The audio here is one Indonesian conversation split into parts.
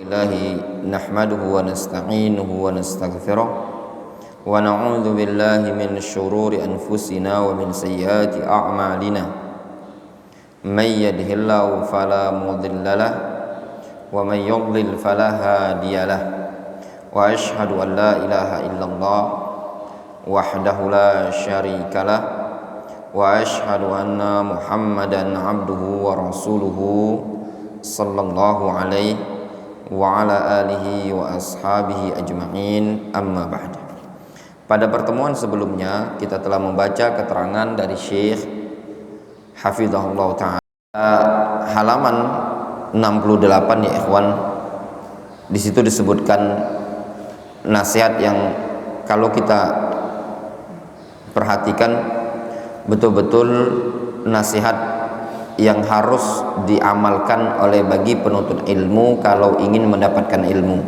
Allahi nahmaduhu wa nasta'inuhu wa nastaghfiruh wa na'udzu billahi min syururi anfusina wa min sayyiati a'malina may yahdihillahu fala mudilla lahu wa may yudlil fala hadiya lahu wa asyhadu an la ilaha illallah wahdahu la syarika lahu wa asyhadu anna Muhammadan abduhu wa rasuluhu sallallahu alaihi wa ala alihi wa ashabihi ajma'in, amma ba'd. Pada pertemuan sebelumnya kita telah membaca keterangan dari Syekh hafizahullah ta'ala halaman 68 ya ikhwan. Di situ disebutkan nasihat yang kalau kita perhatikan betul-betul nasihat yang harus diamalkan oleh bagi penuntut ilmu kalau ingin mendapatkan ilmu.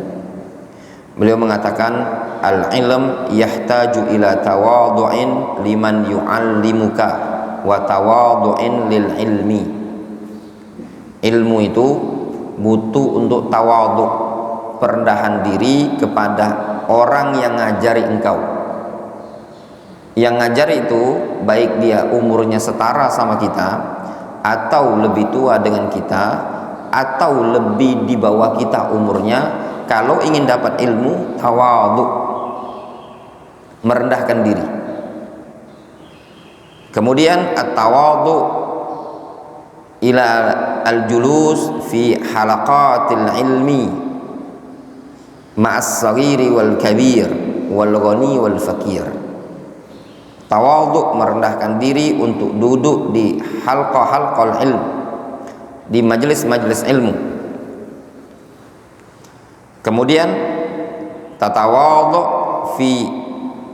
Beliau mengatakan al-ilm yahtaju ila tawadhu'in liman yu'allimuka wa tawadhu'in lil ilmi. Ilmu itu butuh untuk tawadhu', perendahan diri kepada orang yang ngajari engkau. Yang ngajari itu baik dia umurnya setara sama kita atau lebih tua dengan kita atau lebih di bawah kita umurnya, kalau ingin dapat ilmu tawadhu, merendahkan diri. Kemudian at-tawadhu ila al-julus fi halaqatil ilmi ma'as saghiri wal kabir wal ghani wal fakir. Tawadhu, merendahkan diri untuk duduk di halqa-halqal ilm, di majelis-majelis ilmu. Kemudian tatawadhu fi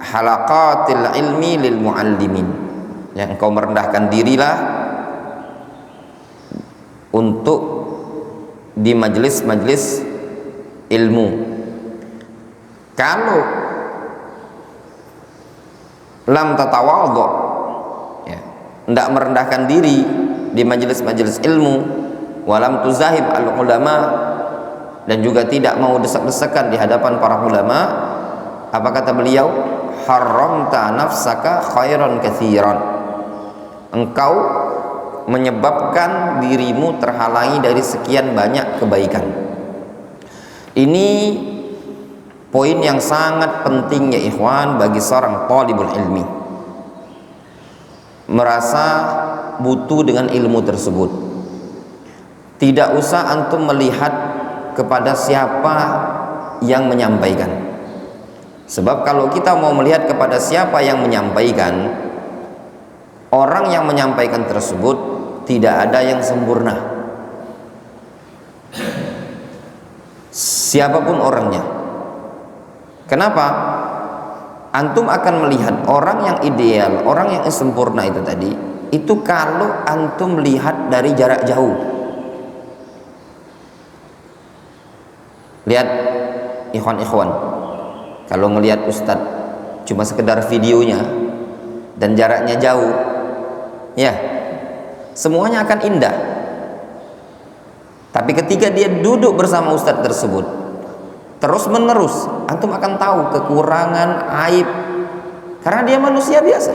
halaqatil ilmi lil muallimin, yang engkau merendahkan dirilah untuk di majelis-majelis ilmu. Kalau lam tatawadhu, ya, tidak merendahkan diri di majelis-majelis ilmu, walam tuzahib al ulama, dan juga tidak mau desak-desakan di hadapan para ulama, apa kata beliau? Haramta nafsaka khairan katsiran, engkau menyebabkan dirimu terhalangi dari sekian banyak kebaikan. Ini poin yang sangat penting ya ikhwan bagi seorang talibul ilmi, merasa butuh dengan ilmu tersebut. Tidak usah antum melihat kepada siapa yang menyampaikan, sebab kalau kita mau melihat kepada siapa yang menyampaikan, orang yang menyampaikan tersebut tidak ada yang sempurna, siapapun orangnya. Kenapa? Antum akan melihat orang yang ideal, orang yang sempurna itu tadi, itu kalau antum lihat dari jarak jauh. Lihat ikhwan-ikhwan, kalau melihat ustadz cuma sekedar videonya dan jaraknya jauh, ya semuanya akan indah. Tapi ketika dia duduk bersama ustadz tersebut terus menerus, antum akan tahu kekurangan, aib, karena dia manusia biasa.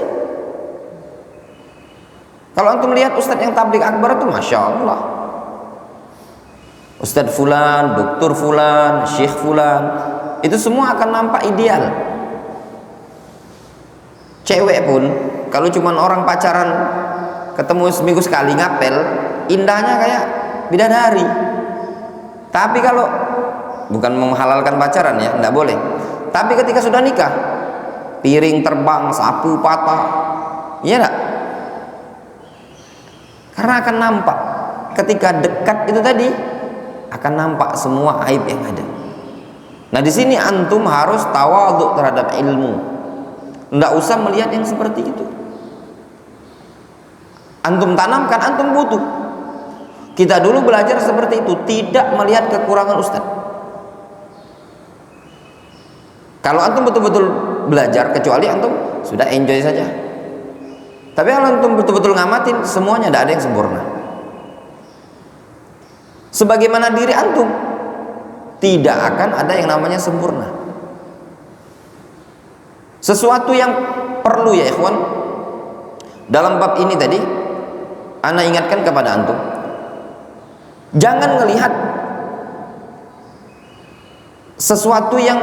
Kalau antum lihat ustadz yang tabligh akbar itu masya Allah, ustadz fulan, dokter fulan, syekh fulan, itu semua akan nampak ideal. Cewek pun kalau cuman orang pacaran ketemu seminggu sekali ngapel, indahnya kayak bidadari. Tapi kalau bukan menghalalkan pacaran ya, tidak boleh. Tapi ketika sudah nikah, piring terbang, sapu patah, iya enggak? Karena akan nampak ketika dekat itu tadi akan nampak semua aib yang ada. Nah di sini antum harus tawadhu terhadap ilmu. Tidak usah melihat yang seperti itu. Antum tanamkan, antum butuh. Kita dulu belajar seperti itu, tidak melihat kekurangan ustadz. Kalau antum betul-betul belajar, kecuali antum sudah enjoy saja. Tapi kalau antum betul-betul ngamatin, semuanya tidak ada yang sempurna. Sebagaimana diri antum, Tidak akan ada yang namanya sempurna. Sesuatu yang perlu ya ikhwan, dalam bab ini tadi ana ingatkan kepada antum, jangan melihat sesuatu yang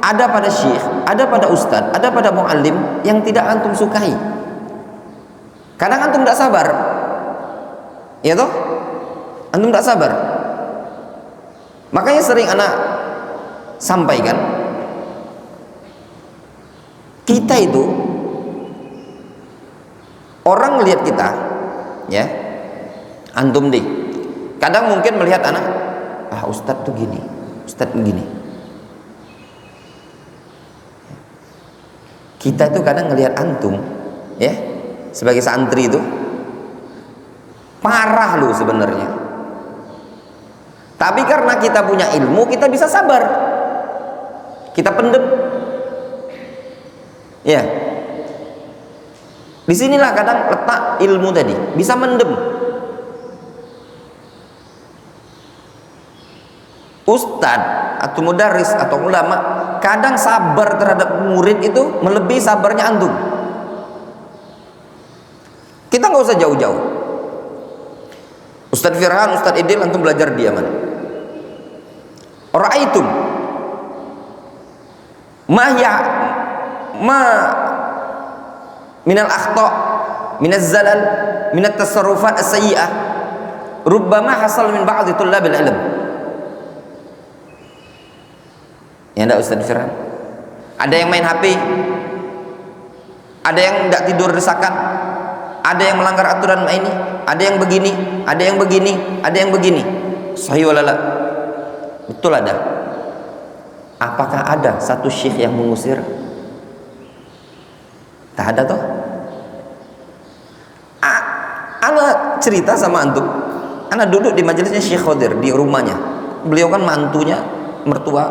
ada pada syekh, ada pada ustadz, ada pada muallim yang tidak antum sukai. Kadang antum tidak sabar, ya toh? Antum tidak sabar. Makanya sering anak sampaikan, kita itu orang melihat kita, ya, antum deh. Kadang mungkin melihat anak, ustadz tuh gini, ustadz begini. Kita itu kadang ngelihat antum, ya, sebagai santri itu parah lu sebenarnya. Tapi karena kita punya ilmu, kita bisa sabar, kita pendem, ya. Disinilah kadang letak ilmu tadi, bisa mendem. Ustadz atau mudaris atau ulama kadang sabar terhadap murid itu melebihi sabarnya antum. Kita nggak usah jauh-jauh. Ustadz Firhan, Ustadz Idil, antum belajar dia mana? Ra'aitum ma minal akhta' minaz zalal minat tasarrufat as-sayyi'ah rubbama hasal min ba'dhi tullabil ilm. Ya enggak Ustaz Firhan? Ada yang main HP, ada yang tidak tidur desakan, ada yang melanggar aturan ini, ada yang begini, ada yang begini, ada yang begini. Sahih wala la? Betul ada. Apakah ada satu syekh yang mengusir? Tak ada toh. Ana cerita sama antum, ana duduk di majelisnya Syekh Khadir di rumahnya. Beliau kan mantunya, mertua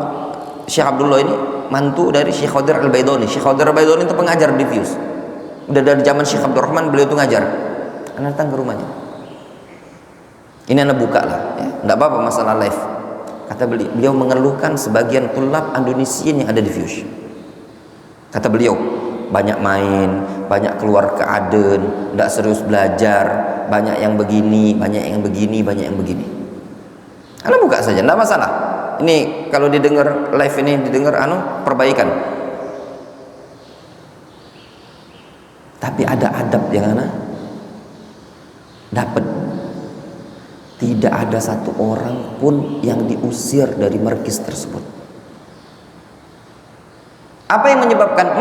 Syekh Abdullah ini mantu dari Syekh Khadir Al-Baidoni. Syekh Khadir Al-Baidoni itu pengajar di Fuse. Udah dari zaman Syekh Abdurrahman beliau itu ngajar. Ana datang ke rumahnya. Ini ana buka lah, ya. Enggak apa-apa masalah live. Kata beliau mengeluhkan sebagian tulab Indonesian yang ada di Fuse. Kata beliau, banyak main, banyak keluar ke Aden, enggak serius belajar, banyak yang begini, banyak yang begini, banyak yang begini. Ana buka saja, enggak masalah. Ini kalau didengar live ini didengar perbaikan. Tapi ada adab yang ana dapat. Tidak ada satu orang pun yang diusir dari markis tersebut. Apa yang menyebabkan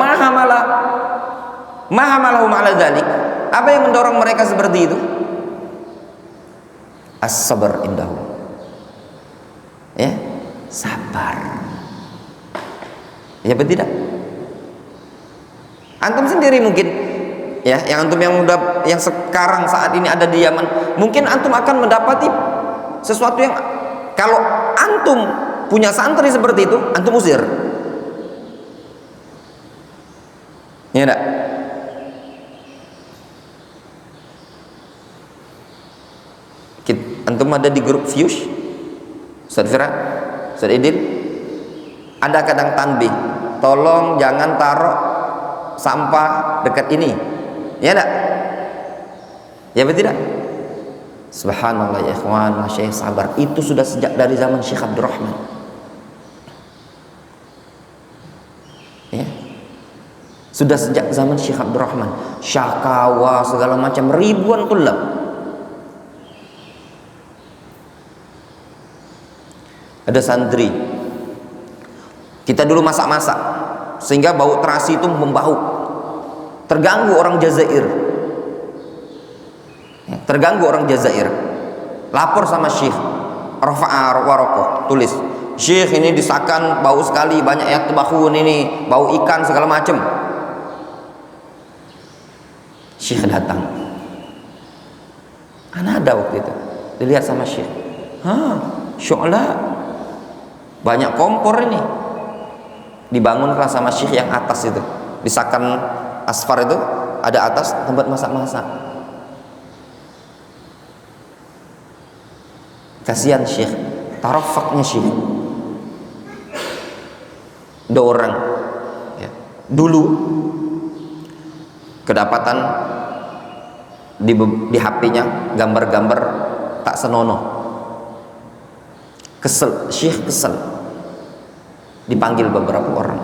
mahamalahum ala dzalik? Apa yang mendorong mereka seperti itu? As-sabar indahum. Ya, sabar. Ya betul tidak? Antum sendiri mungkin, ya, yang antum yang sekarang saat ini ada di Yaman, mungkin antum akan mendapati sesuatu yang kalau antum punya santri seperti itu, antum usir. Ya enggak? Antum ada di grup Fuse, Ustaz Fira, Ustaz Idil, ada kadang tanbih, tolong jangan taruh sampah dekat ini. Ya enggak? Ya betul tidak? Subhanallah ya ikhwan, Syekh sabar. Itu sudah sejak dari zaman Syekh Abdurrahman. Ya. Sudah sejak zaman Syekh Abdurrahman. Syakawa segala macam ribuan tulab. Ada santri. Kita dulu masak-masak sehingga bau terasi itu membau. Terganggu orang Jazair, terganggu orang Jazair, lapor sama Syekh Rafa'a Warokoh, tulis, Syekh ini disakan bau sekali, banyak yang tebahun ini, bau ikan segala macam. Syekh datang, ana ada waktu itu, dilihat sama Syekh, syu'la, banyak kompor ini, dibangunlah sama Syekh yang atas itu, disakan asfar itu ada atas tempat masak-masak. Kasihan Syekh, tarafaknya Syekh. Ada orang ya, dulu kedapatan di HP-nya gambar-gambar tak senonoh. Kesel, Syekh kesel. Dipanggil beberapa orang.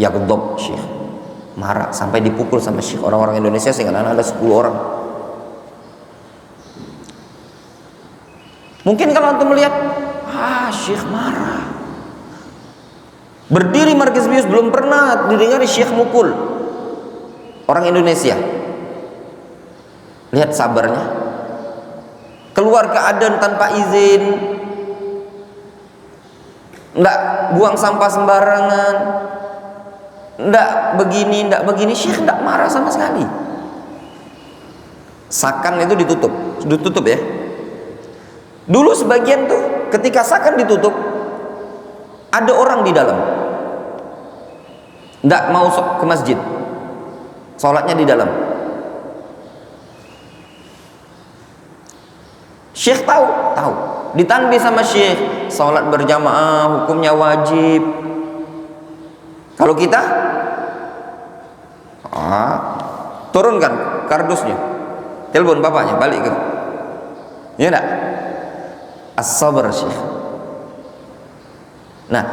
Yaghdab Syekh. Marah sampai dipukul sama Syekh. Orang-orang Indonesia sehingga ada 10 orang. Mungkin kalau antum melihat, Syekh marah. Berdiri Markis Bius belum pernah didengar Syekh mukul orang Indonesia. Lihat sabarnya. Keluar ke adan tanpa izin. Enggak buang sampah sembarangan. Enggak begini. Syekh enggak marah sama sekali. Sakan itu ditutup ya. Dulu sebagian tuh ketika sakan ditutup, ada orang di dalam. Enggak mau ke masjid. Sholatnya di dalam. Syekh tahu. Ditanbih sama Syekh, sholat berjamaah hukumnya wajib. Kalau kita turunkan kardusnya, telepon bapaknya balik ke, ya enggak? As-sabar Syekh. Nah,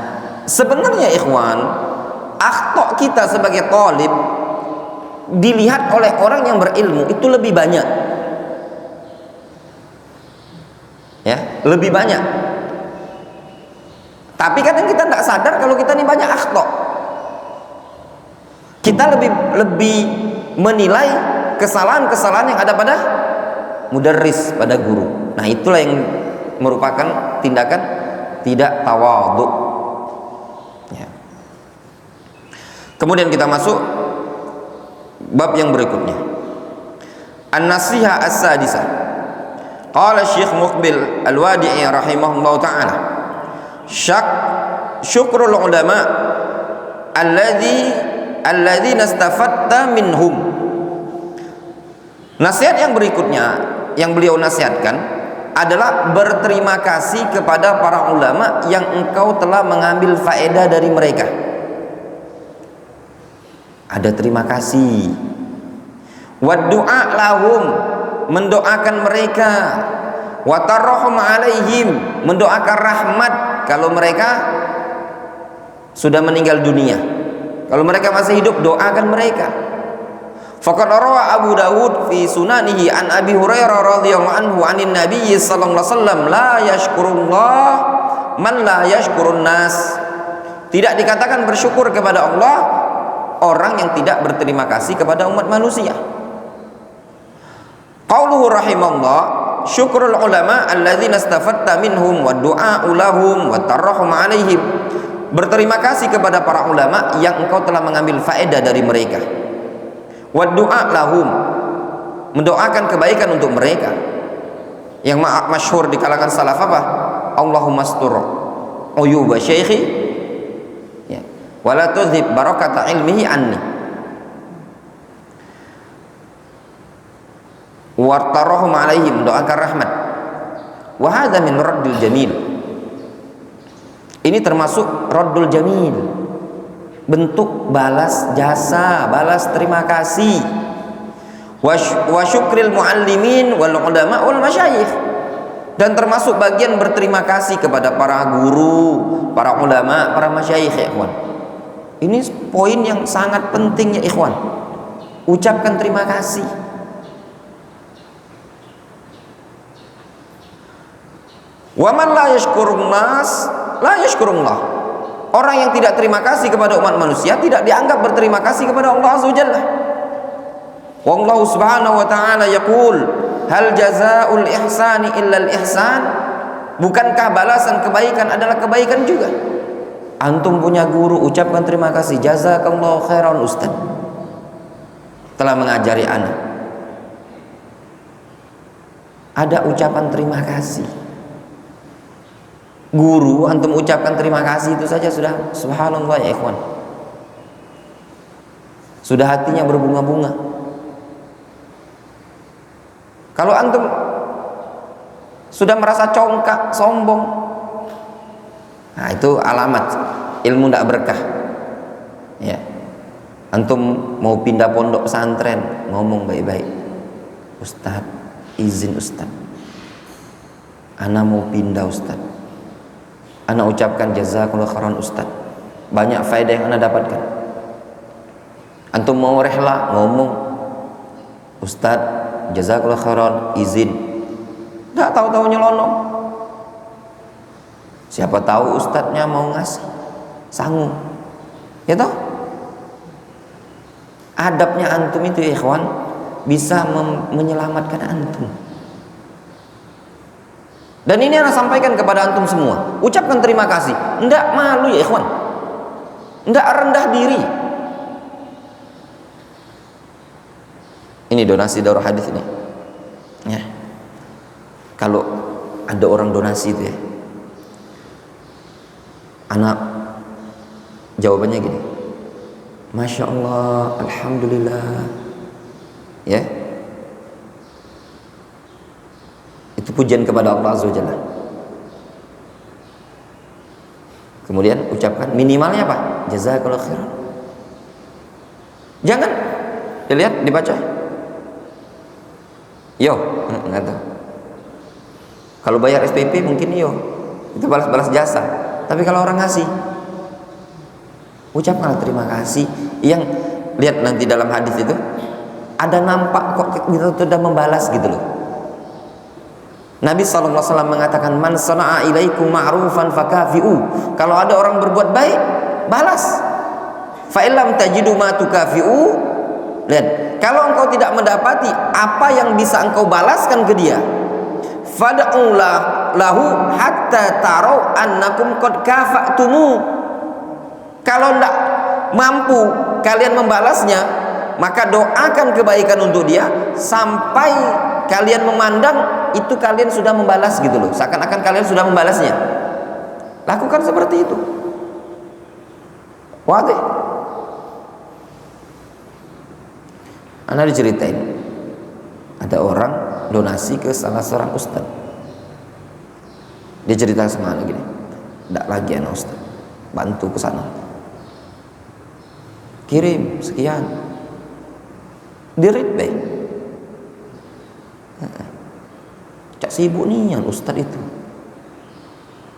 sebenarnya ikhwan, akhta kita sebagai talib dilihat oleh orang yang berilmu itu lebih banyak. Ya, lebih banyak. Tapi kadang kita tidak sadar kalau kita ini banyak akhta. Kita lebih menilai kesalahan-kesalahan yang ada pada mudarris, pada guru. Nah, itulah yang merupakan tindakan tidak tawadhu. Ya. Kemudian kita masuk bab yang berikutnya. An-Nasihah as-sadisah. Qala Syekh Muqbil Al-Wadi'i rahimahullah ta'ala, syukrul ulama alladzina istafatta minhum. Nasihat yang berikutnya yang beliau nasihatkan adalah berterima kasih kepada para ulama yang engkau telah mengambil faedah dari mereka. Ada terima kasih. Wa du'a lahum, mendoakan mereka. Wa tarahum alaihim, mendoakan rahmat kalau mereka sudah meninggal dunia. Kalau mereka masih hidup, doakan mereka. Faqad rawa Abu Dawud fi sunanihi an Abi Hurairah radhiyallahu anhu anin Nabi sallallahu alaihi wasallam, la yashkurullah man la yashkurun nas. Tidak dikatakan bersyukur kepada Allah orang yang tidak berterima kasih kepada umat manusia. Qauluhu rahimahullah, syukrul ulama alladzina istafatta minhum wa du'a lahum wa tarahum alaihim. Berterima kasih kepada para ulama yang engkau telah mengambil faedah dari mereka. Wa du'a lahum, mendoakan kebaikan untuk mereka. Yang masyhur di kalangan salaf apa? Allahumma astur uyuba syaikhi, ya, wa la tudhib barakata ilmihi anni. Wartarahum alaihim, doakan rahmat. Wa hadza min raddil jamil. Ini termasuk raddul jamil, bentuk balas jasa, balas terima kasih. Wa syukril muallimin wal ulama wal masyayikh, dan termasuk bagian berterima kasih kepada para guru, para ulama, para masyayikh ya ikhwan. Ini poin yang sangat penting ya ikhwan. Ucapkan terima kasih. Wa man la yashkurun nas la yashkurullah. Orang yang tidak terima kasih kepada umat manusia tidak dianggap berterima kasih kepada Allah Azza wa Jalla. Wallahu subhanahu wa ta'ala yaqul, hal jazaa'ul ihsani illa al ihsan. Bukankah balasan kebaikan adalah kebaikan juga? Antum punya guru, ucapkan terima kasih, jazakallahu khairan ustaz, telah mengajari anak. Ada ucapan terima kasih. Guru antum ucapkan terima kasih itu saja sudah subhanallah ya ikhwan. Sudah hatinya berbunga-bunga. Kalau antum sudah merasa congkak, sombong, nah itu alamat ilmu tidak berkah. Ya, antum mau pindah pondok pesantren, ngomong baik-baik, Ustaz, izin Ustaz, ana mau pindah Ustaz, ana ucapkan jazakallahu khairan Ustaz, banyak faedah yang ana dapatkan. Antum mau rehla, ngomong, Ustaz, jazakallahu khairan, izin. Nggak tahu-tahu nyelonong. Siapa tahu ustadznya mau ngasih, sanggup, ya toh? Adabnya antum itu ikhwan bisa menyelamatkan antum. Dan ini ana sampaikan kepada antum semua. Ucapkan terima kasih. Ndak malu ya ikhwan. Ndak rendah diri. Ini donasi Darul Hadis ini. Ya. Kalau ada orang donasi itu ya, anak jawabannya gini, Masya Allah, Alhamdulillah, ya, itu pujian kepada Allah Azza wa Jalla. Kemudian ucapkan minimalnya apa? Jazakallahu khairan. Jangan dilihat, dibaca. Yo, nggak tahu. Kalau bayar SPP mungkin yo, itu balas-balas jasa. Tapi kalau orang ngasih, ucapkan terima kasih. Yang lihat nanti dalam hadis itu ada nampak kok kita sudah membalas gitu loh. Nabi SAW mengatakan, man sana'a ilaikum ma'rufan fakafi'u. Kalau ada orang berbuat baik, balas. Fa illam tajidu ma tukafi'u. Lihat, kalau engkau tidak mendapati apa yang bisa engkau balaskan ke dia, fad'u lahu hatta tarau annakum qad kafa'tumu. Kalau tidak mampu kalian membalasnya, maka doakan kebaikan untuk dia sampai kalian memandang itu kalian sudah membalas gitu loh, seakan-akan kalian sudah membalasnya. Lakukan seperti itu. Wadih. Anda diceritain ada orang donasi ke salah seorang ustaz. Dia cerita sama anak gini, tidak lagi anak ustaz, bantu ke sana, kirim sekian, dirit be, cak sibuk nih yang ustaz itu,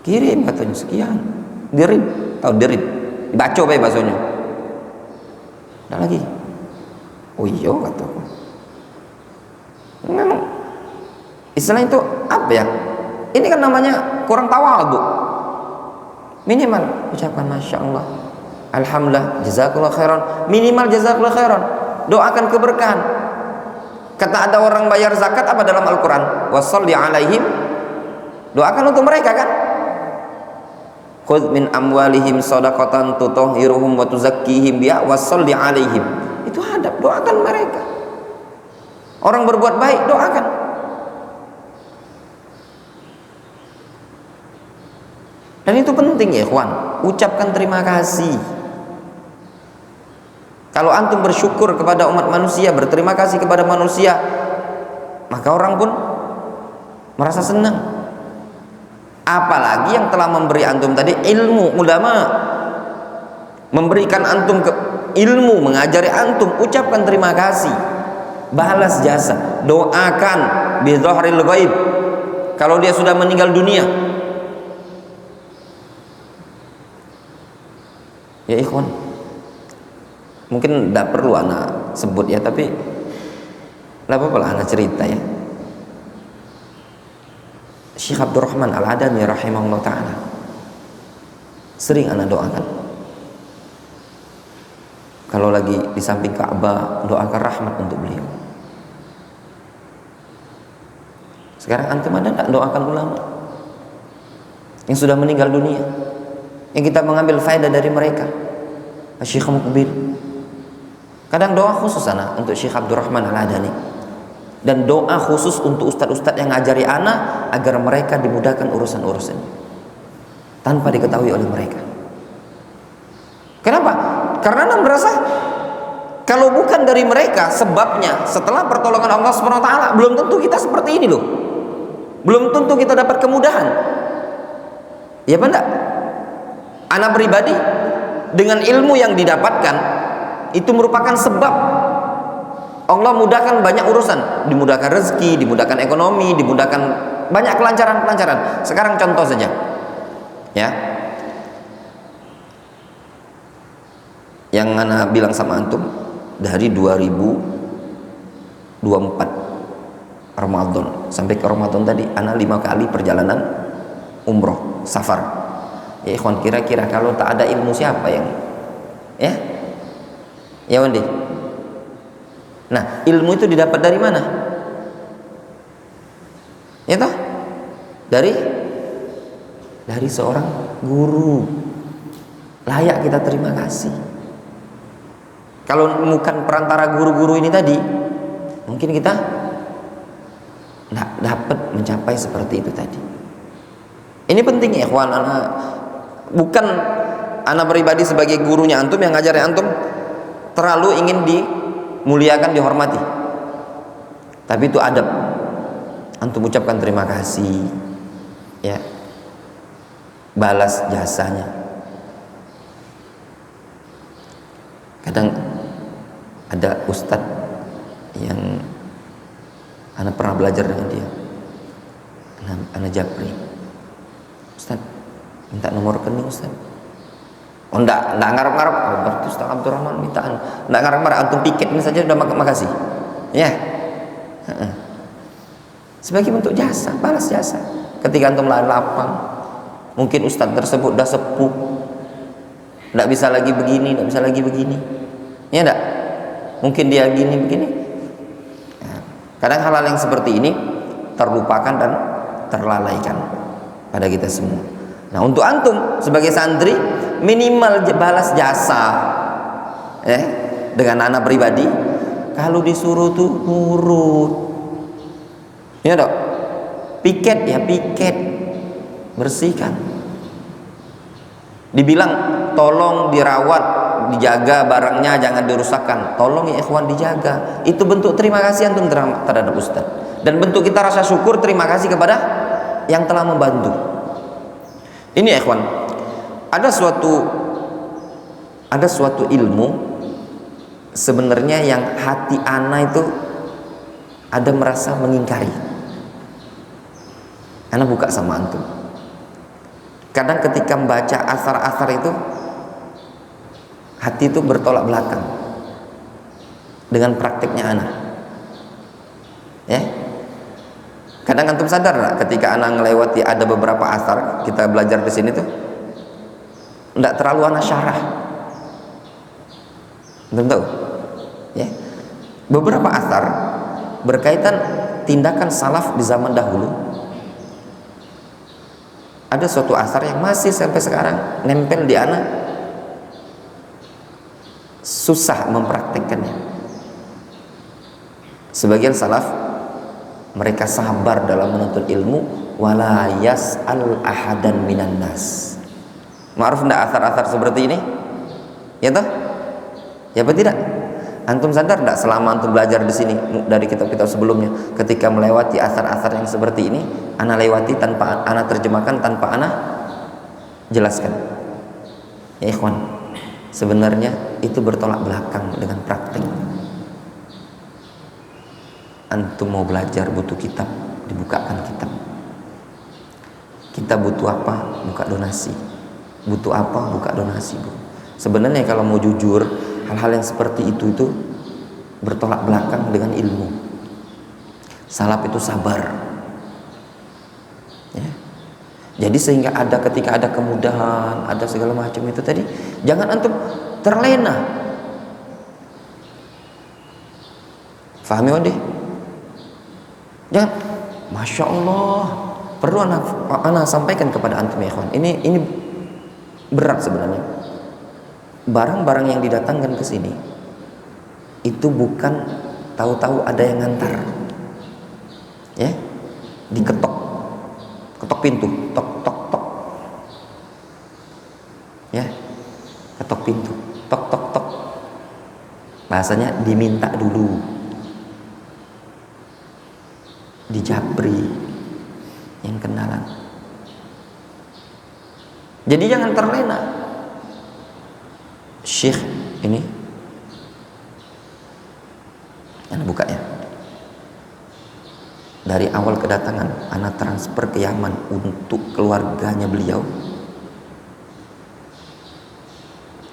kirim katanya sekian, dirit, tahu dirit, dibaca be bahasanya, tidak lagi. Oh iya kataku. Memang istilah itu apa ya? Ini kan namanya kurang tawadhu. Minimal ucapkan Masya Allah, Alhamdulillah, jazakallah khairan. Minimal jazakallah khairan. Doakan keberkahan. Kata ada orang bayar zakat apa dalam Al-Quran? Wassalli alaihim. Doakan untuk mereka kan? Khudh min amwalihim shadaqatan tutahhiruhum wa tuzakkihim biha wassalli alaihim. Itu adab, doakan mereka. Orang berbuat baik, doakan. Dan itu penting ya ikhwan, ucapkan terima kasih. Kalau antum bersyukur kepada umat manusia, berterima kasih kepada manusia, maka orang pun merasa senang. Apalagi yang telah memberi antum tadi ilmu, ulama memberikan antum ilmu, mengajari antum, ucapkan terima kasih, balas jasa, doakan bi dhahril ghaib kalau dia sudah meninggal dunia. Ya ikhwan, mungkin tidak perlu anak sebut ya, tapi tidak apa-apa lah anak cerita ya. Syekh Abdurrahman Al-Adani rahimahullah ta'ala sering anak doakan. Kalau lagi di samping Ka'bah, doakan rahmat untuk beliau. Sekarang antum ada tak doakan ulama yang sudah meninggal dunia, yang kita mengambil faedah dari mereka? Syekh Mukbil. Kadang doa khusus anak untuk Syekh Abdurrahman Al-Adani, dan doa khusus untuk ustadz-ustadz yang ngajari anak agar mereka dimudahkan urusan-urusan tanpa diketahui oleh mereka. Kenapa? Karena anda merasa kalau bukan dari mereka sebabnya, setelah pertolongan Allah SWT, belum tentu kita seperti ini loh. Belum tentu kita dapat kemudahan. Ya benar. Ana pribadi dengan ilmu yang didapatkan itu merupakan sebab Allah mudahkan banyak urusan, dimudahkan rezeki, dimudahkan ekonomi, dimudahkan banyak kelancaran-kelancaran. Sekarang contoh saja, ya, yang ana bilang sama antum, dari 2024 Ramadan sampai ke Ramadan tadi, ana 5 kali perjalanan umroh, safar. Ya ikhwan, kira-kira kalau tak ada ilmu siapa yang, ya Wandi? Nah, ilmu itu didapat dari mana? Ya toh? Dari seorang guru. Layak kita terima kasih. Kalau bukan perantara guru-guru ini tadi, mungkin kita tidak dapat mencapai seperti itu tadi. Ini penting ya ikhwan. Bukan anak pribadi sebagai gurunya antum yang ngajar antum terlalu ingin dimuliakan, dihormati, tapi itu adab. Antum ucapkan terima kasih, ya, balas jasanya. Kadang ada ustadz yang anak pernah belajar dengan dia, anak Japri. Ustadz, minta nomor rekening Ustadz. Oh enggak ngarep-ngarep. Oh, berarti Ustaz Abdurrahman mintaan. Enggak ngarep-ngarep, antum piket ini saja sudah makasih. Ya. Sebagai bentuk jasa, balas jasa. Ketika antum lapang, mungkin ustaz tersebut dah sepuh, enggak bisa lagi begini, enggak bisa lagi begini. Ya enggak? Mungkin dia begini. Ya. Kadang hal-hal yang seperti ini terlupakan dan terlalaikan pada kita semua. Nah, untuk antum sebagai santri minimal balas jasa, dengan anak pribadi. Kalau disuruh tuh nurut, ya dok. Piket ya piket, bersihkan. Dibilang tolong dirawat, dijaga barangnya, jangan dirusakkan. Tolong ya ikhwan dijaga. Itu bentuk terima kasih antum terhadap ustaz, dan bentuk kita rasa syukur terima kasih kepada yang telah membantu. Ini ya ikhwan, ada suatu ilmu sebenarnya yang hati ana itu ada merasa mengingkari. Ana buka sama antum. Kadang ketika membaca asar-asar itu, hati itu bertolak belakang dengan praktiknya ana. Ya. Kadang antum sadar nggak ketika anak ngelewati ada beberapa asar kita belajar di sini tuh, nggak terlalu anak syarah. Antum tahu? Ya. Beberapa asar berkaitan tindakan salaf di zaman dahulu. Ada suatu asar yang masih sampai sekarang nempel di anak, susah mempraktekkannya. Sebagian salaf mereka sabar dalam menuntut ilmu, wala yas'al ahadan minan nas. Ma'ruf enggak asar-asar seperti ini? Ya toh? Ya apa tidak? Antum sadar enggak selama antum belajar di sini dari kitab-kitab sebelumnya, ketika melewati asar-asar yang seperti ini, ana lewati tanpa ana terjemahkan, tanpa ana jelaskan. Ya ikhwan, sebenarnya itu bertolak belakang dengan praktik. Antum mau belajar butuh kitab, dibukakan kitab. Kita butuh apa? Buka donasi. Butuh apa? Buka donasi, Bu. Sebenarnya kalau mau jujur, hal-hal yang seperti itu bertolak belakang dengan ilmu. Salaf itu sabar. Ya. Jadi sehingga ketika ada kemudahan, ada segala macam itu tadi, jangan antum terlena. Fahami Wandi? Ya, masya Allah, perlu anak sampaikan kepada antum ya ikhwan. Ini berat sebenarnya. Barang-barang yang didatangkan ke sini itu bukan tahu-tahu ada yang ngantar, ya, ketok pintu, tok, ya, ketok pintu, tok. Bahasanya diminta dulu. Di Japri yang kenalan. Jadi jangan terlena. Syekh ini, anak buka ya. Dari awal kedatangan, anak transfer ke Yaman untuk keluarganya beliau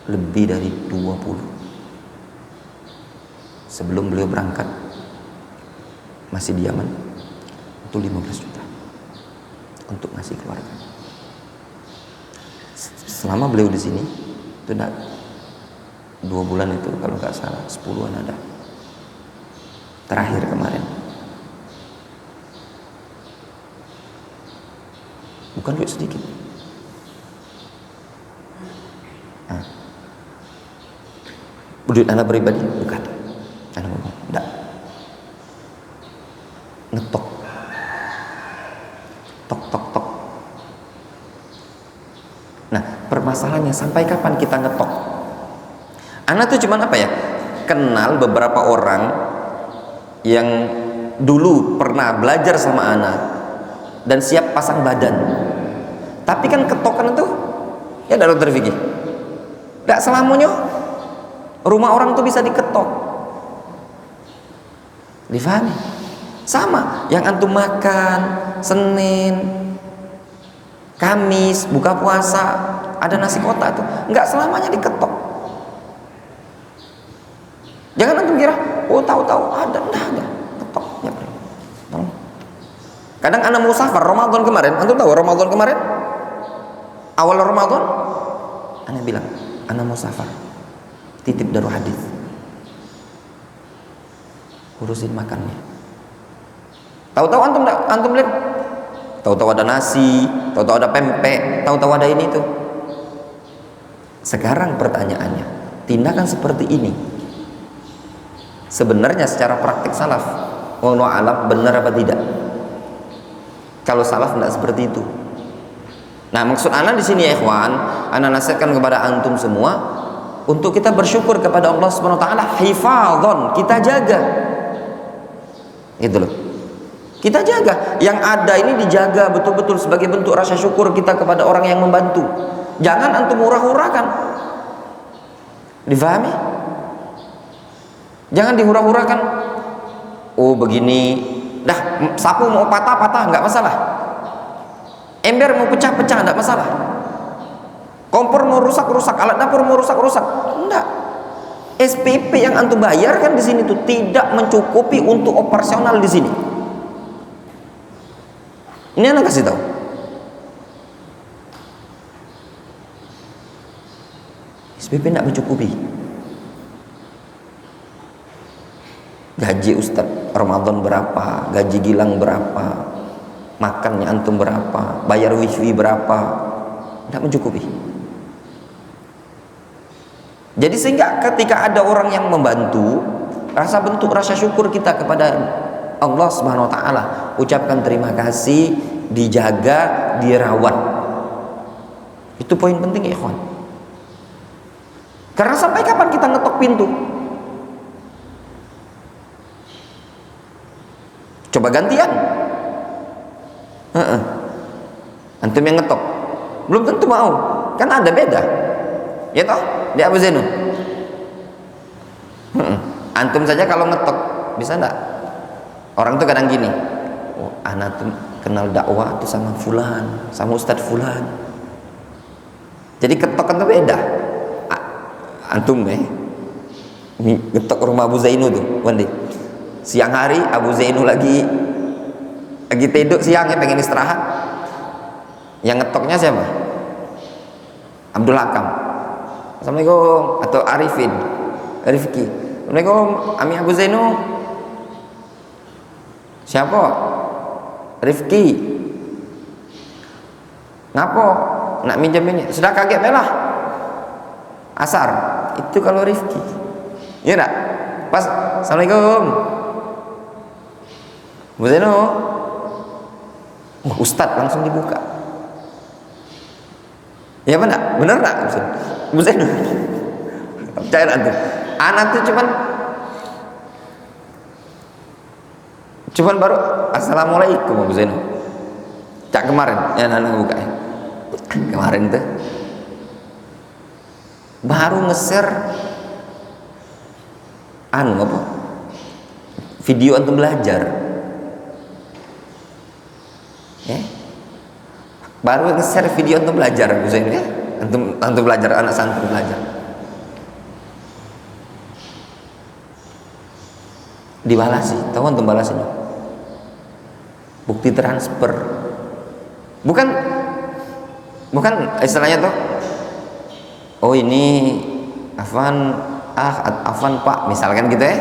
lebih dari 20. Sebelum beliau berangkat masih di Yaman itu 15 juta untuk ngasih keluarga. Selama beliau di sini itu 2 bulan itu kalau nggak salah 10-an ada. Terakhir kemarin bukan duit sedikit. Duit anak pribadi bukan. Anak ngomong enggak. Ngetok. Tok tok tok. Nah, permasalahannya sampai kapan kita ngetok? Anak tuh cuman apa ya? Kenal beberapa orang yang dulu pernah belajar sama anak dan siap pasang badan. Tapi kan ketokan itu ya ada dokter Vicky. Enggak selamanya rumah orang tuh bisa diketok. Difahami? Sama yang antum makan Senin, Kamis, buka puasa, ada nasi kotak tuh enggak selamanya diketok. Jangan antum kira, oh tahu-tahu ada, enggak ada. Ketok ya. Kadang anak musafar Ramadan kemarin, antum tahu Ramadan kemarin? Awal Ramadan, anak bilang, anak musafar. Titip Darul Hadis. Urusin makannya. Tahu-tahu antum lihat, tahu-tahu ada nasi, tahu-tahu ada pempek, tahu-tahu ada ini tuh. Sekarang pertanyaannya, tindakan seperti ini sebenarnya secara praktik salaf, wallahu alam benar apa tidak? Kalau salaf tidak seperti itu. Nah, maksud ana di sini ya ikhwan, ana nasihatkan kepada antum semua untuk kita bersyukur kepada Allah Subhanahu wa taala, hifadzon, kita jaga. Gitu loh. Kita jaga, yang ada ini dijaga betul-betul sebagai bentuk rasa syukur kita kepada orang yang membantu. Jangan antum hura-hurakan. Difahami? Jangan dihura-hurakan. Oh begini, dah sapu mau patah-patah nggak masalah. Ember mau pecah-pecah nggak masalah. Kompor mau rusak-rusak, alat dapur mau rusak-rusak, enggak. SPP yang antum bayar kan di sini tuh tidak mencukupi untuk operasional di sini. Ini anak kasih tahu. SPP tidak mencukupi. Gaji Ustadz Ramadan berapa, gaji Gilang berapa, makannya antum berapa, bayar wifi berapa, tidak mencukupi. Jadi sehingga ketika ada orang yang membantu, bentuk rasa syukur kita kepada Allah Subhanahu wa taala, ucapkan terima kasih, dijaga, dirawat. Itu poin penting ya ikhwan. Karena sampai kapan kita ngetok pintu? Coba gantian. Antum yang ngetok belum tentu mau, kan ada beda. Ya toh, di Abu Zainul. Antum saja kalau ngetok bisa enggak? Orang tuh kadang gini, oh, anak tuh kenal dakwah tuh sama fulan, sama Ustadz fulan. Jadi ketokan tuh beda. Antum ini ngetok rumah Abu Zainul tuh, Wandi. Siang hari Abu Zainul lagi tidur siangnya pengen istirahat. Yang ngetoknya siapa? Abdul Hakam. Assalamualaikum, atau Arifin, Rifki. Assalamualaikum, Ami Abu Zainul. Siapa? Rifki. Ngapo? Nak minjem ini? Sudah kaget belah. Asar. Itu kalau Rifki. Iya enggak? Pas Assalamualaikum. Abu Zainul. Oh, Ustadz langsung dibuka. Ya benar? Benar enggak? Abu Zainul. Percaya antum. Anak tuh cuman baru Assalamualaikum Abu Zainul. Cak kemarin ya anak buka ya. Kemarin tuh baru nge-share apa? Video antum belajar. Ya. Baru nge-share video antum belajar, ya. Antum belajar, anak santri belajar. Dibalasi, tahu antum balasinya? Bukti transfer. Bukan istilahnya tuh. Oh ini Afan Pak, misalkan gitu ya.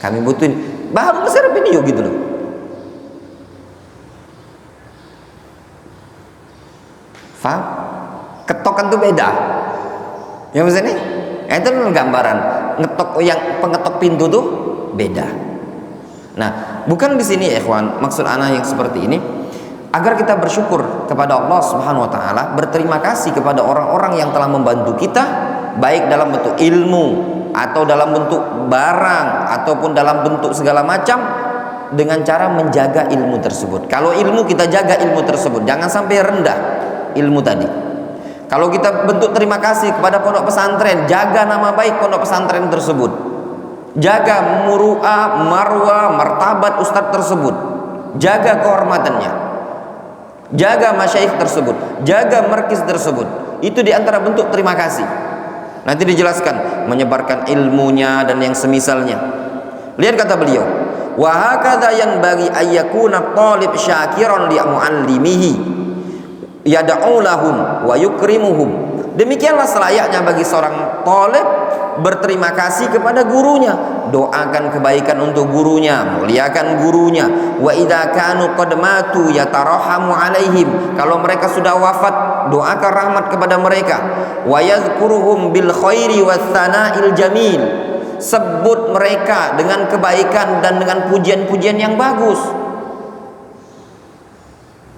Kami butuhin, baru nge-share video gitu loh. Faham? Ketokan tuh beda. Ya maksudnya? Itu gambaran. Yang pengetok pintu tuh beda. Nah, bukan di sini ya ikhwan, maksud ana yang seperti ini agar kita bersyukur kepada Allah Subhanahu wa taala, berterima kasih kepada orang-orang yang telah membantu kita baik dalam bentuk ilmu atau dalam bentuk barang ataupun dalam bentuk segala macam dengan cara menjaga ilmu tersebut. Kalau ilmu kita jaga ilmu tersebut, jangan sampai rendah ilmu tadi. Kalau kita bentuk terima kasih kepada pondok pesantren, jaga nama baik pondok pesantren tersebut. Jaga muru'ah, marwah, martabat ustadz tersebut. Jaga kehormatannya. Jaga masyaikh tersebut, jaga markis tersebut. Itu diantara bentuk terima kasih. Nanti dijelaskan menyebarkan ilmunya dan yang semisalnya. Lihat kata beliau, wa hakadha yanbaghi ayyakuna talib syakiran li muallimihi yad'u lahum wa yukrimuhum. Demikianlah selayaknya bagi seorang talib berterima kasih kepada gurunya, doakan kebaikan untuk gurunya, muliakan gurunya. Wa idza kanu qad matu yatarahamu alaihim, kalau mereka sudah wafat doakan rahmat kepada mereka. Wa yadhkuruhum bil khairi was sana'il jamil, sebut mereka dengan kebaikan dan dengan pujian-pujian yang bagus.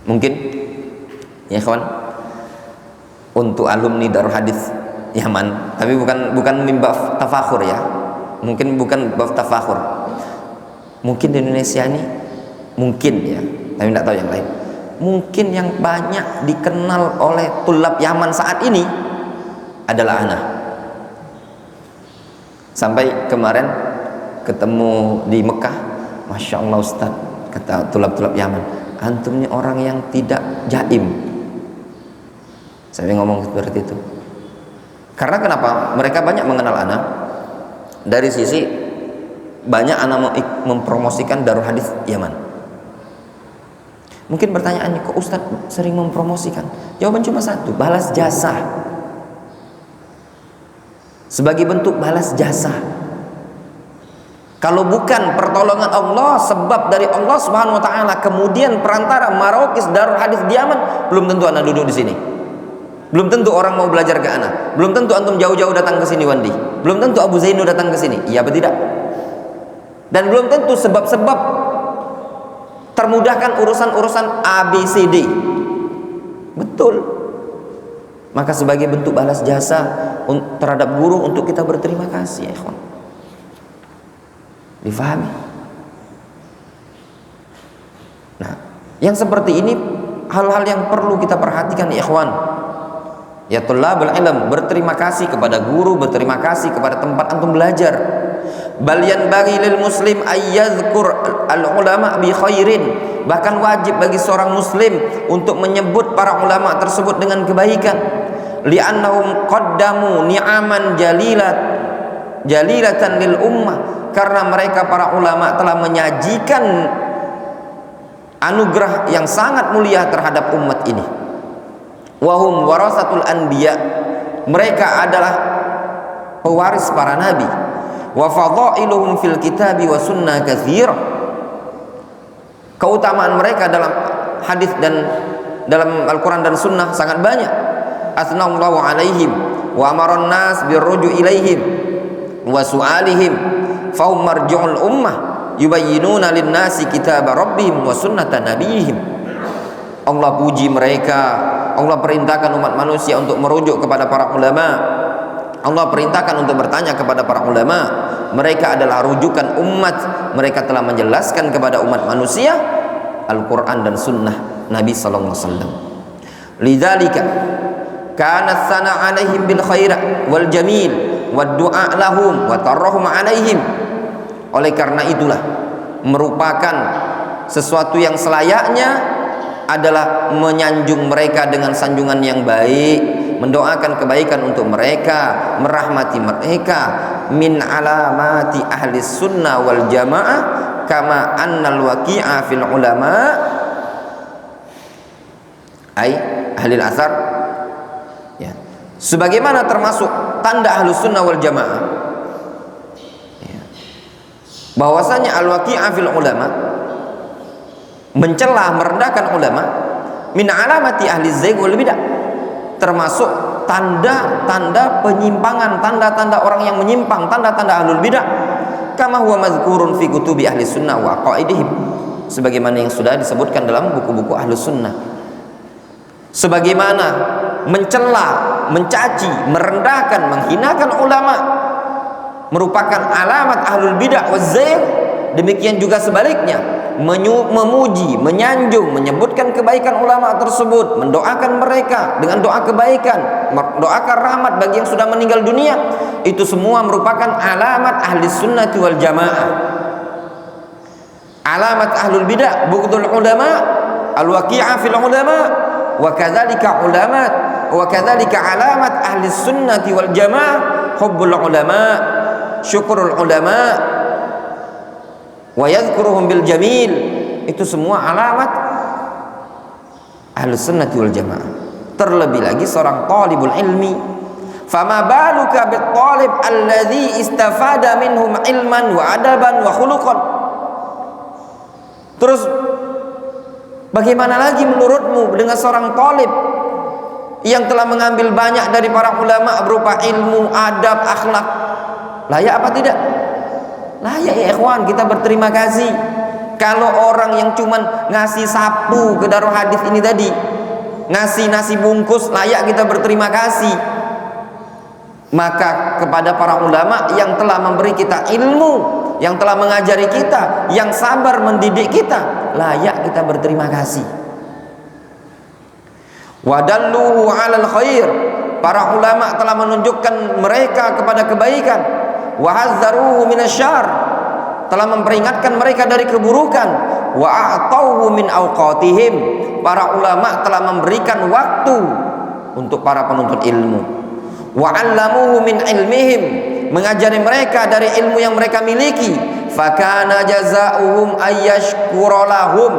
Mungkin ya kawan, untuk alumni Darul Hadis Yaman, tapi bukan mimbab tafakhur ya, mungkin bukan bab tafakhur, mungkin di Indonesia ini mungkin ya, tapi tidak tahu yang lain, mungkin yang banyak dikenal oleh tulab Yaman saat ini adalah ana. Sampai kemarin ketemu di Mekah, Masya Allah Ustaz, kata tulab-tulab Yaman, antum ini orang yang tidak jaim. Saya ngomong seperti itu. Karena kenapa? Mereka banyak mengenal ana dari sisi banyak ana mempromosikan Darul Hadis Yaman. Mungkin pertanyaannya, kok Ustadz sering mempromosikan? Jawaban cuma satu, balas jasa. Sebagai bentuk balas jasa. Kalau bukan pertolongan Allah, sebab dari Allah Subhanahu wa taala, kemudian perantara Marokis Darul Hadis di Yaman, belum tentu ana duduk di sini. Belum tentu orang mau belajar ke ana. Belum tentu antum jauh-jauh datang ke sini Wandi. Belum tentu Abu Zainu datang ke sini. Iya atau tidak? Dan belum tentu sebab-sebab termudahkan urusan-urusan ABCD. Betul. Maka sebagai bentuk balas jasa terhadap guru untuk kita berterima kasih, ya ikhwan. Difahami? Nah, yang seperti ini hal-hal yang perlu kita perhatikan, ya ikhwan. Ya tulabul ilm, berterima kasih kepada guru, berterima kasih kepada tempat antum belajar. Bal yanbaghi lil muslim ayyadhkur al ulama bi khairin, bahkan wajib bagi seorang muslim untuk menyebut para ulama tersebut dengan kebaikan. Li'annahum qaddamu ni'aman jalilatan lil ummah, karena mereka para ulama telah menyajikan anugerah yang sangat mulia terhadap umat ini. Wahum warasatul anbiya, mereka adalah pewaris para nabi. Wa fadailuhum fil kitabi wa sunnah katsirah, keutamaan mereka dalam hadis dan dalam Al-Quran dan sunnah sangat banyak. Asnallahu alaihim wa amaran nas birruju ilaihim wa su'alihim fahum marji'ul ummah yubayyinuna lin-nasi kitab rabbihim wa sunnata nabiyihim. Allah puji mereka, Allah perintahkan umat manusia untuk merujuk kepada para ulama. Allah perintahkan untuk bertanya kepada para ulama. Mereka adalah rujukan umat. Mereka telah menjelaskan kepada umat manusia Al-Quran dan sunnah Nabi sallallahu alaihi wasallam. Lidzalika, Kana sana 'alaihim bil khair wal jamil wad du'a lahum wa tarahum 'alaihim. Oleh karena itulah merupakan sesuatu yang selayaknya adalah menyanjung mereka dengan sanjungan yang baik, mendoakan kebaikan untuk mereka, merahmati mereka. Min alamati ahli sunnah wal jamaah kama annal waqi'a fil ulama ay ahli al-athar, ya, sebagaimana termasuk tanda ahli sunnah wal jamaah, ya, bahwasanya al-waqi'a fil ulama, mencela merendahkan ulama, min alamati ahli zaig wal bidah, termasuk tanda-tanda penyimpangan, tanda-tanda orang yang menyimpang, tanda-tanda ahlul bidah, kama huwa mazkurun fi kutubi ahli sunnah wa aqaidihim, sebagaimana yang sudah disebutkan dalam buku-buku ahli sunnah. Sebagaimana mencela, mencaci, merendahkan, menghinakan ulama merupakan alamat ahlul bidah wa zaig, demikian juga sebaliknya memuji, menyanjung, menyebutkan kebaikan ulama tersebut, mendoakan mereka dengan doa kebaikan, mendoakan rahmat bagi yang sudah meninggal dunia, itu semua merupakan alamat ahli sunnati wal jamaah. Alamat ahlul bidah bughdul ulama, al-waqi'a fil ulama, wa kadzalika alamat ahli sunnati wal jamaah hubbul ulama, syukrul ulama, wa yadhkuruhum bil jamil. Itu semua alamat ahlus sunnati wal jamaah. Terlebih lagi seorang talibul ilmi, fama baluka bit talib alladhi istafada minhum ilman wa adaban wa khuluqan. Terus bagaimana lagi menurutmu dengan seorang talib yang telah mengambil banyak dari para ulama berupa ilmu, adab, akhlak? Layak apa tidak? Layak ya ikhwan, kita berterima kasih. Kalau orang yang cuman ngasih sapu ke Darul Hadis ini tadi, ngasih nasi bungkus, layak kita berterima kasih. Maka kepada para ulama yang telah memberi kita ilmu, yang telah mengajari kita, yang sabar mendidik kita, layak kita berterima kasih. Wadalluhu 'alal khair, para ulama telah menunjukkan mereka kepada kebaikan. Wa hadzaruhu minasyarr, telah memperingatkan mereka dari keburukan. Wa a'tauhu min awqatihim, para ulama telah memberikan waktu untuk para penuntut ilmu. Wa 'allamuhu min ilmihim, mengajari mereka dari ilmu yang mereka miliki. Fakana jazaa'uhum ayyashkura lahum,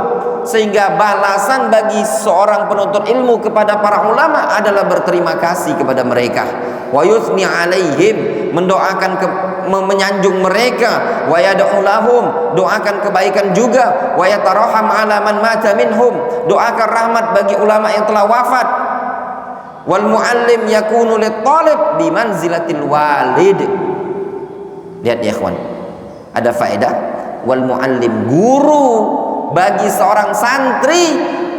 sehingga balasan bagi seorang penuntut ilmu kepada para ulama adalah berterima kasih kepada mereka. Wa yuthni 'alaihim, mendoakan menyanjung mereka. Wa yad'u lahum, doakan kebaikan juga. Wa yataraham 'ala man mata minhum, doakan rahmat bagi ulama yang telah wafat. Wal muallim yakunu lit talib bi manzilatil walid. Lihat ya ikhwan, ada faedah. Wal muallim, guru bagi seorang santri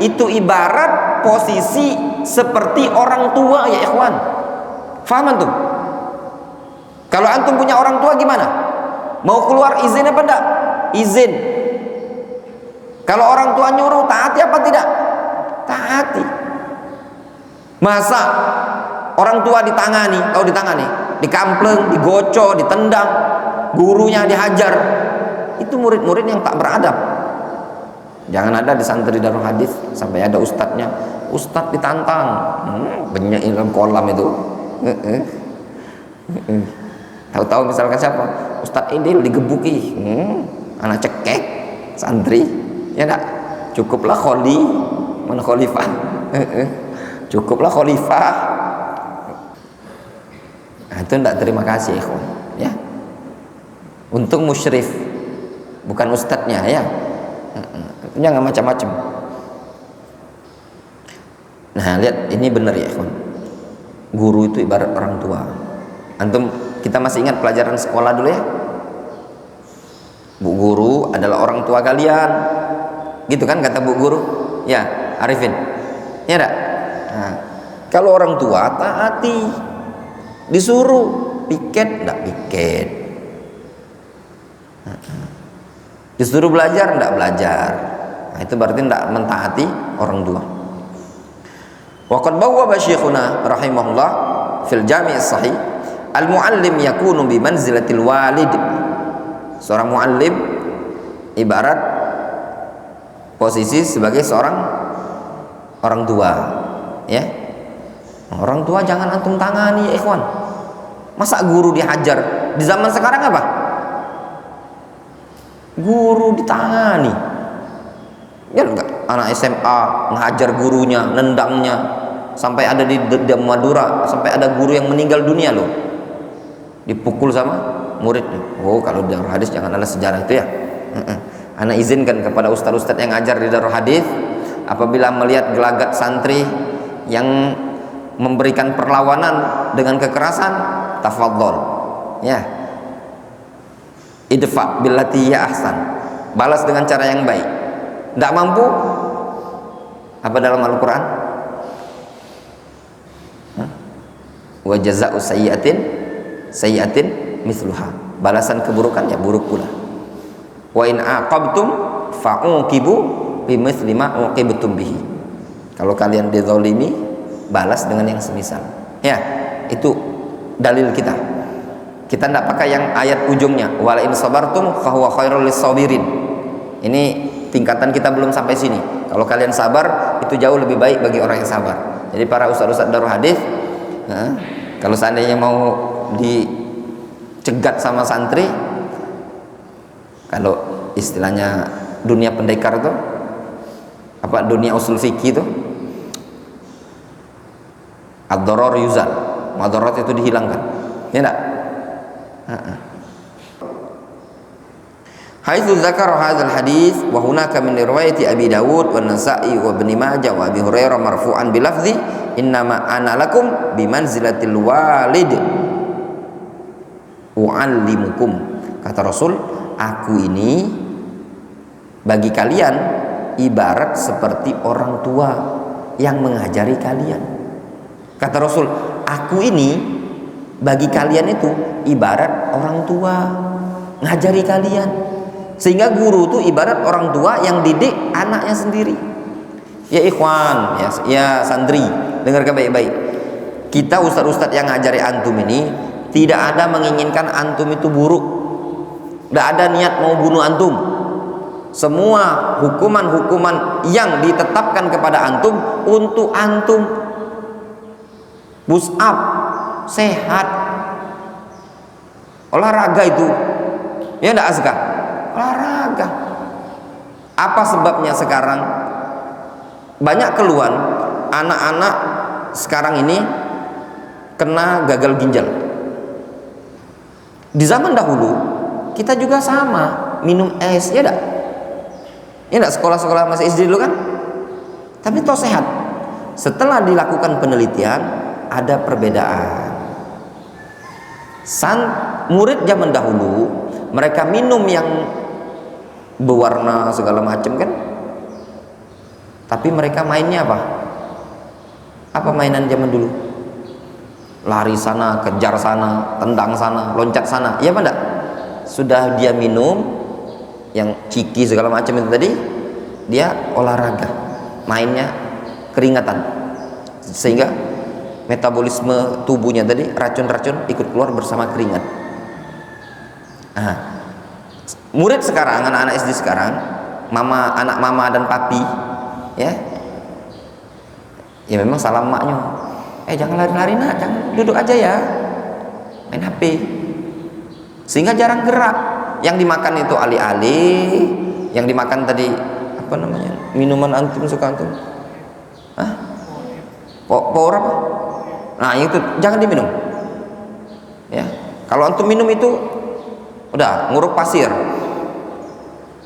itu ibarat posisi seperti orang tua ya ikhwan. Faham antum? Kalau antum punya orang tua gimana? Mau keluar izin apa enggak? Izin. Kalau orang tua nyuruh, taati apa tidak? Taati. Masa orang tua ditangani, tahu ditangani? Dikampleng, digocok, ditendang, gurunya dihajar. Itu murid-murid yang tak beradab. Jangan ada di santri Darul Hadis sampai ada ustadznya, ustadz ditantang, banyak dalam kolam itu. Tahu-tahu misalkan siapa? Ustadz Idil digebuki, anak cekek santri, ya enggak? Cukuplah kholi, mana khalifah? Cukuplah khalifah. Nah, itu enggak terima kasih ikhwan, ya. Untung musyrif, bukan ustadznya ya. Jangan macam-macam. Nah, lihat ini benar ya ikhwan. Guru itu ibarat orang tua. Antum, kita masih ingat pelajaran sekolah dulu ya? Bu guru adalah orang tua kalian. Gitu kan kata bu guru? Ya, Arifin. Ya enggak? Nah, kalau orang tua taati. Disuruh piket enggak piket. Disuruh belajar enggak belajar. Nah, itu berarti enggak mentaati orang tua. Wa qad bawwaba syekhuna rahimahullah fil Jami' as-Sahih, al-muallim yakunu bi manzilatil walid. Seorang muallim ibarat posisi sebagai seorang orang tua, ya. Orang tua jangan antum tangani ya ikhwan. Masa guru dihajar? Di zaman sekarang apa? Guru ditangani. Ya enggak, anak SMA menghajar gurunya, nendangnya, sampai ada di Madura, sampai ada guru yang meninggal dunia loh, dipukul sama muridnya. Oh, kalau di Darul Hadis jangan ada sejarah itu ya. Anak izinkan kepada ustadz-ustadz yang ngajar di Darul Hadis, apabila melihat gelagat santri yang memberikan perlawanan dengan kekerasan, tafadhol, ya, idfa billati ya ahsan, balas dengan cara yang baik. Tidak mampu, apa dalam Al-Quran? Wa jazaa'u sayyi'atin mithluha, balasan keburukan ya buruk pula. Wa in aqabtum fa'uqibu bimithli ma uqibtum bihi. Kalau kalian dizalimi, balas dengan yang semisal. Ya, itu dalil kita. Kita tidak pakai yang ayat ujungnya wala in sabartum fahuwa khairul lis-sabirin. Ini tingkatan kita belum sampai sini. Kalau kalian sabar, itu jauh lebih baik bagi orang yang sabar. Jadi para ustadz-ustadz Darul Hadis, kalau seandainya mau dicegat sama santri, kalau istilahnya dunia pendekar itu apa, dunia usul fikih itu, ad-darar yuzal, madarat itu dihilangkan, ya enggak? Haitsu dzakara hadzal hadits wa hunaka min riwayati Abi Dawud wa Nasa'i wa Ibnu Majah wa Abi Hurairah marfu'an bi lafzi innama ana lakum bi manzilatil walid u'allimukum. Kata Rasul, aku ini bagi kalian ibarat seperti orang tua yang mengajari kalian. Kata Rasul, aku ini bagi kalian itu ibarat orang tua ngajari kalian. Sehingga guru itu ibarat orang tua yang didik anaknya sendiri. Ya ikhwan, ya santri, dengarkan baik-baik. Kita ustadz-ustadz yang ngajari antum ini tidak ada menginginkan antum itu buruk, tidak ada niat mau bunuh antum. Semua hukuman-hukuman yang ditetapkan kepada antum untuk antum. Push up, sehat, olahraga itu, ya tidak azkar. Olahraga. Apa sebabnya sekarang banyak keluhan anak-anak sekarang ini kena gagal ginjal? Di zaman dahulu kita juga sama, minum es, ya enggak? Ya enggak, sekolah-sekolah masih SD dulu kan? Tapi toh sehat. Setelah dilakukan penelitian, ada perbedaan. Murid zaman dahulu mereka minum yang berwarna segala macam kan, tapi mereka mainnya apa? Apa mainan zaman dulu? Lari sana, kejar sana, tendang sana, loncat sana, iya apa enggak? Sudah dia minum yang ciki segala macam itu tadi, dia olahraga, mainnya keringatan, sehingga metabolisme tubuhnya tadi, racun-racun ikut keluar bersama keringat. Murid sekarang, anak-anak SD sekarang, anak mama dan papi, ya memang salah maknya. Jangan lari-lari nak, jangan duduk aja ya, main HP, sehingga jarang gerak. Yang dimakan itu alih-alih, yang dimakan tadi apa namanya, minuman antum suka antum, power apa? Nah itu jangan diminum. Ya, kalau antum minum itu udah nguruk pasir.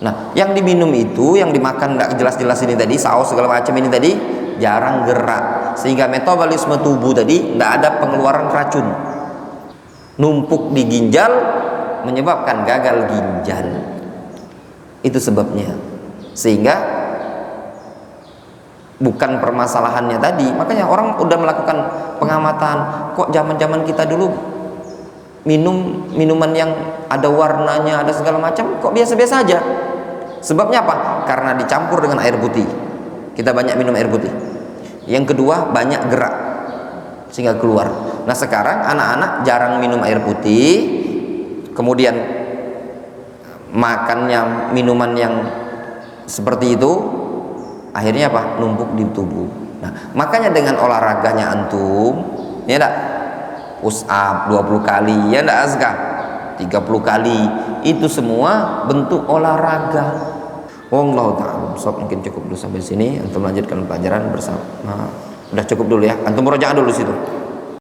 Nah, yang diminum itu, yang dimakan nggak jelas-jelas ini tadi, saus segala macam ini tadi, jarang gerak, sehingga metabolisme tubuh tadi nggak ada pengeluaran racun, numpuk di ginjal, menyebabkan gagal ginjal. Itu sebabnya. Sehingga bukan permasalahannya tadi, makanya orang udah melakukan pengamatan, kok zaman-zaman kita dulu minum minuman yang ada warnanya, ada segala macam, kok biasa-biasa aja. Sebabnya apa? Karena dicampur dengan air putih. Kita banyak minum air putih. Yang kedua, banyak gerak sehingga keluar. Nah sekarang anak-anak jarang minum air putih, kemudian makannya minuman yang seperti itu, akhirnya apa? Numpuk di tubuh. Nah makanya dengan olahraganya antum, ya enggak, push up 20 kali, ya enggak Azka, 30 kali, itu semua bentuk olahraga. Wallahu ta'ala. Mungkin cukup dulu sampai sini. Antum lanjutkan pelajaran bersama. Udah cukup dulu ya. Antum murojaah dulu situ.